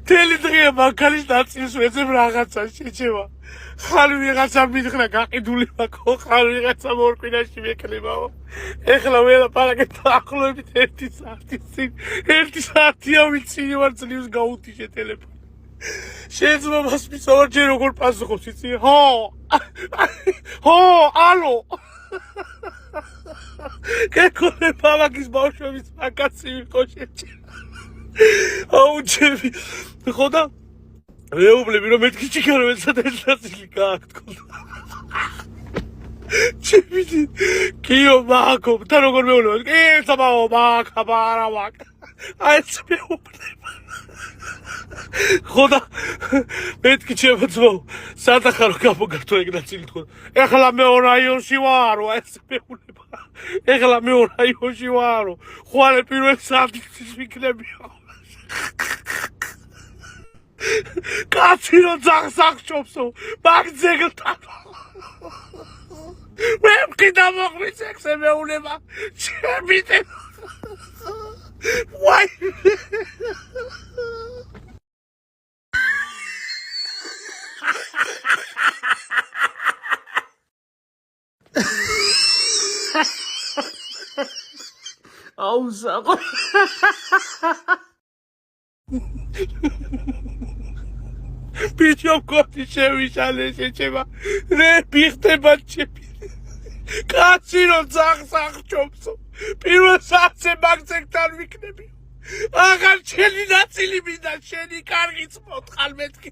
თელი დღე მანქანის ნაწილს ვეძებ რაღაცა შეჩევა. ხარ ვიღაცა მითხრა გაყიდული მაქვს, ხარ ვიღაცა მორკვინაში მეკლებაო. ეხლა ვერაფარაკეთ ახლოებით 1 საათის წინ. 1 საათია ვიცი ვარ ძლივს გაუთიშე ტელეფონი. შეიძლება მას მისავარჯე როგორ პასუხობს იცი? ჰო, ალო. გეკოლე ბაბაკის ბავშვების მაკაცი ვიყო შეჭი. აუ ჩემი ხო და მეუბნები რომ მეთქი ჩიქარებეცა და ეს ნაწილი გააგთქონდა. ჩემი კიო მაკო და როგორ მეუბნები კი საბაო მაკა ბარა მაკა აი ეს მეუბნება ხო და მეთქი ჩემო სადახარო გამოგართო ეგ ნაწილი თქო ეხლა მეო რაიონში ვარო ეს მეუბნება ეხლა მეო რაიონში ვარო ხვალე პირველ საათის ვიქნებიო კაცი რო ძაღს აღჭობსო მაგ ძეგლთან მე მყიდა მოხმის ექსე მეუბნება ჩემი ვაი აუ საყო ბიჭო კოთი შევიშალე შეჩება რე ფიხდება ჩემი კაცი რო ძაღს აღჭობსო პირველ საათზე მაგ ძეგლთან ვიქნები აღარ შენი ნაწილი მინდა შენი კარგიც მოთხარ მეთქი